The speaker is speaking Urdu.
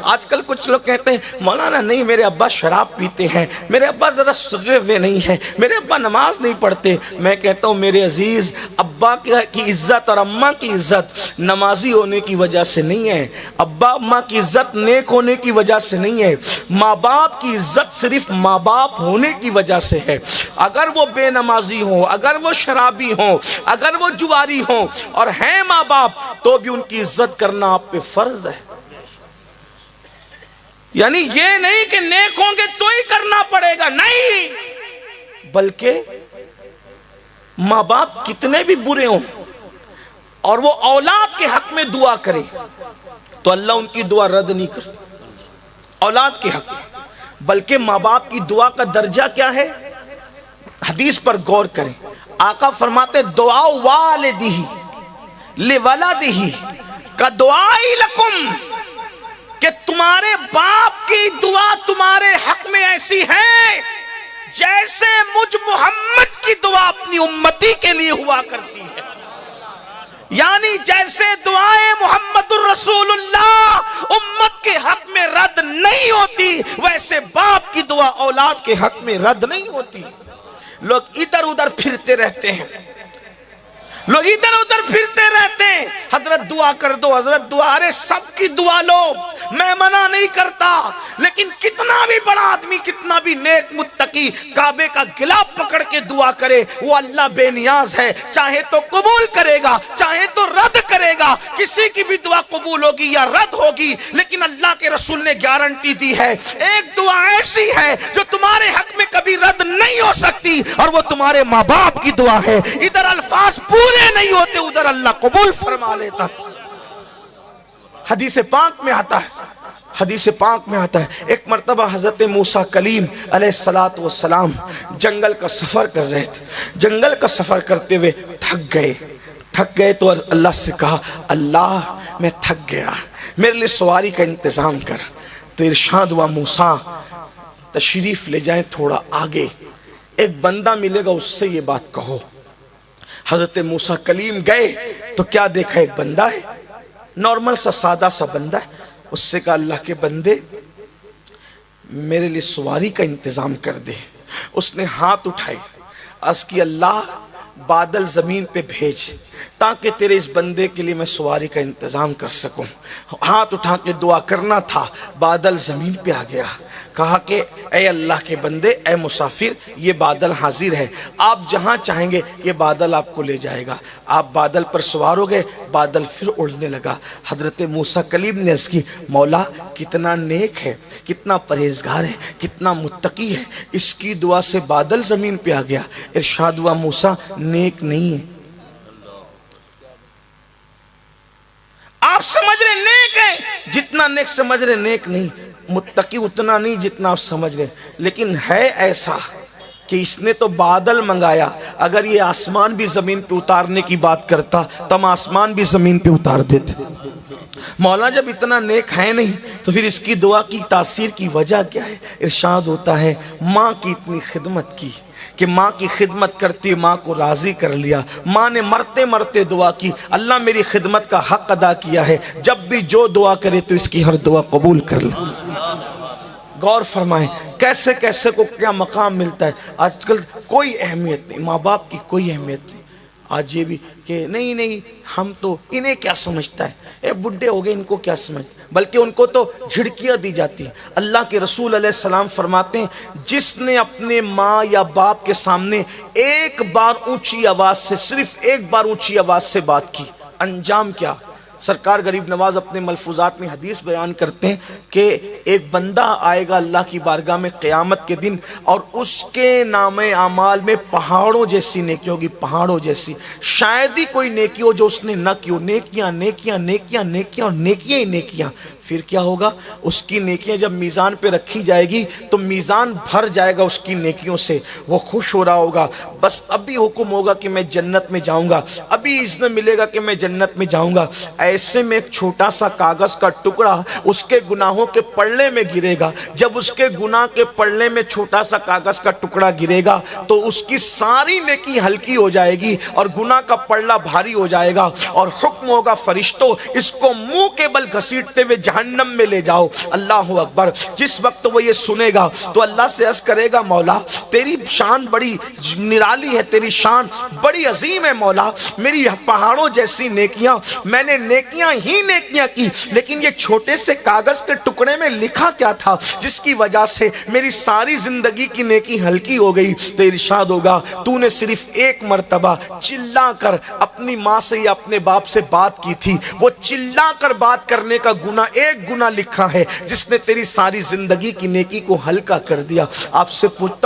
آج کل کچھ لوگ کہتے ہیں مولانا نہیں میرے ابا شراب پیتے ہیں، میرے ابا ذرا سدھرے ہوئے نہیں ہیں، میرے ابا نماز نہیں پڑھتے۔ میں کہتا ہوں میرے عزیز، ابا کی عزت اور اماں کی عزت نمازی ہونے کی وجہ سے نہیں ہے، ابا اماں کی عزت نیک ہونے کی وجہ سے نہیں ہے، ماں باپ کی عزت صرف ماں باپ ہونے کی وجہ سے ہے۔ اگر وہ بے نمازی ہوں، اگر وہ شرابی ہوں، اگر وہ جواری ہوں اور ہیں ماں باپ، تو بھی ان کی عزت کرنا آپ پہ فرض ہے۔ یعنی یہ نہیں کہ نیک ہوں گے تو ہی کرنا پڑے گا، نہیں، بلکہ ماں باپ کتنے بھی برے ہوں اور وہ اولاد کے حق میں دعا کرے تو اللہ ان کی دعا رد نہیں کرتا، اولاد کے حق میں۔ بلکہ ماں باپ کی دعا کا درجہ کیا ہے؟ حدیث پر غور کریں، آقا فرماتے دعا والدہ لولدہ کدعائی لکم، کہ تمہارے باپ کی دعا تمہارے حق میں ایسی ہے جیسے مجھ محمد کی دعا اپنی امتی کے لیے ہوا کرتی ہے۔ یعنی جیسے دعائیں محمد الرسول اللہ امت کے حق میں رد نہیں ہوتی، ویسے باپ کی دعا اولاد کے حق میں رد نہیں ہوتی۔ لوگ ادھر ادھر پھرتے رہتے ہیں، لوگ ادھر ادھر پھرتے رہتے ہیں، حضرت دعا کر دو، حضرت دعا، ارے سب کی دعا لو، میں منع نہیں کرتا، لیکن کتنا بھی بڑا آدمی، کتنا بھی نیک متقی کعبے کا گلاف پکڑ کے دعا کرے، وہ اللہ بے نیاز ہے، چاہے تو قبول کرے گا چاہے تو رد کرے گا۔ کسی کی بھی دعا قبول ہوگی یا رد ہوگی، لیکن اللہ کے رسول نے گارنٹی دی ہے، ایک دعا ایسی ہے جو تمہارے حق میں کبھی رد نہیں ہو سکتی، اور وہ تمہارے ماں باپ کی دعا ہے۔ ادھر الفاظ پورے نہیں ہوتے، ادھر اللہ قبول فرما لیتا۔ حدیث پاک میں آتا ہے، حدیث پاک میں آتا ہے، ایک مرتبہ حضرت موسیٰ کلیم علیہ السلام جنگل کا سفر کر رہے تھے، جنگل کا سفر کرتے ہوئے تھک گئے تو اللہ سے کہا اللہ میں تھک گیا، میرے لیے سواری کا انتظام کر۔ تو ارشاد ہوا موسیٰ تشریف لے جائیں تھوڑا آگے، ایک بندہ ملے گا اس سے یہ بات کہو۔ حضرت موسیٰ کلیم گئے تو کیا دیکھا؟ ایک بندہ ہے، نارمل سا سادہ سا بندہ ہے۔ اس سے کہا اللہ کے بندے میرے لیے سواری کا انتظام کر دے۔ اس نے ہاتھ اٹھائے، عرض کی اللہ بادل زمین پہ بھیج تاکہ تیرے اس بندے کے لیے میں سواری کا انتظام کر سکوں۔ ہاتھ اٹھا کے دعا کرنا تھا، بادل زمین پہ آ گیا۔ کہا کہ اے اللہ کے بندے، اے مسافر، یہ بادل حاضر ہے، آپ جہاں چاہیں گے یہ بادل آپ کو لے جائے گا۔ آپ بادل پر سوار ہو گئے، بادل پھر اڑنے لگا۔ حضرت موسیٰ کلیم نے عرض کی مولا کتنا نیک ہے، کتنا پرہیزگار ہے، کتنا متقی ہے، اس کی دعا سے بادل زمین پہ آ گیا۔ ارشاد ہوا موسیٰ نیک نہیں ہے۔ آپ سمجھ رہے نیک ہے، جتنا نیک سمجھ رہے نیک نہیں، متقی اتنا نہیں جتنا آپ سمجھ رہے، لیکن ہے ایسا کہ اس نے تو بادل منگایا، اگر یہ آسمان بھی زمین پہ اتارنے کی بات کرتا تو ہم آسمان بھی زمین پہ اتار دیتے۔ مولا جب اتنا نیک ہے نہیں تو پھر اس کی دعا کی تاثیر کی وجہ کیا ہے؟ ارشاد ہوتا ہے ماں کی اتنی خدمت کی کہ ماں کی خدمت کرتی ماں کو راضی کر لیا، ماں نے مرتے مرتے دعا کی اللہ میری خدمت کا حق ادا کیا ہے، جب بھی جو دعا کرے تو اس کی ہر دعا قبول کر لے۔ غور فرمائیں کیسے کیسے کو کیا مقام ملتا ہے۔ آج کل کوئی اہمیت نہیں، ماں باپ کی کوئی اہمیت نہیں۔ آج یہ بھی کہ نہیں ہم تو انہیں کیا سمجھتا ہے، اے بڈھے ہو گئے ان کو کیا سمجھتا ہے، بلکہ ان کو تو جھڑکیاں دی جاتی ہیں۔ اللہ کے رسول علیہ السلام فرماتے ہیں جس نے اپنے ماں یا باپ کے سامنے ایک بار اونچی آواز سے، صرف ایک بار اونچی آواز سے بات کی، انجام کیا؟ سرکار غریب نواز اپنے ملفوظات میں حدیث بیان کرتے ہیں کہ ایک بندہ آئے گا اللہ کی بارگاہ میں قیامت کے دن، اور اس کے نام اعمال میں پہاڑوں جیسی نیکی ہوگی، پہاڑوں جیسی، شاید ہی کوئی نیکی ہو جو اس نے نہ کی ہو، نیکیاں نیکیاں نیکیاں نیکیاں اور نیکیاں ہی نیکیاں۔ پھر کیا ہوگا؟ اس کی نیکیاں جب میزان پہ رکھی جائے گی تو میزان بھر جائے گا اس کی نیکیوں سے، وہ خوش ہو رہا ہوگا، بس ابھی حکم ہوگا کہ میں جنت میں جاؤں گا، ابھی اذن ملے گا کہ میں جنت میں جاؤں گا۔ ایسے میں ایک چھوٹا سا کاغذ کا ٹکڑا اس کے گناہوں کے پلڑے میں گرے گا. جب اس کے گناہ کے پلڑے میں چھوٹا سا کاغذ کا ٹکڑا گرے گا تو اس کی ساری نیکی ہلکی ہو جائے گی اور گناہ کا پلڑا بھاری ہو جائے گا, اور حکم ہوگا فرشتوں اس کو منہ کے بل گھسیٹتے ہوئے جہنم میں لے جاؤ. اللہ اکبر. جس وقت وہ یہ سنے گا تو اللہ سے عرض کرے گا مولا تیری شان بڑی نرالی ہے, تیری شان بڑی عظیم ہے مولا, میری پہاڑوں جیسی نیکیاں, میں نے نیکیاں ہی نیکیاں کی, لیکن یہ چھوٹے سے کاغذ کے ٹکڑے میں لکھا کیا تھا جس کی وجہ سے میری ساری زندگی کی نیکی ہلکی ہو گئی. تو ارشاد ہوگا تو نے صرف ایک مرتبہ چلا کر اپنی ماں سے یا اپنے باپ سے بات کی تھی, وہ چلا کر بات کرنے کا گناہ ایک گناہ لکھا ہے جس نے تیری ساری زندگی کی نیکی کو ہلکا کر دیا. آپ سے پوچھتا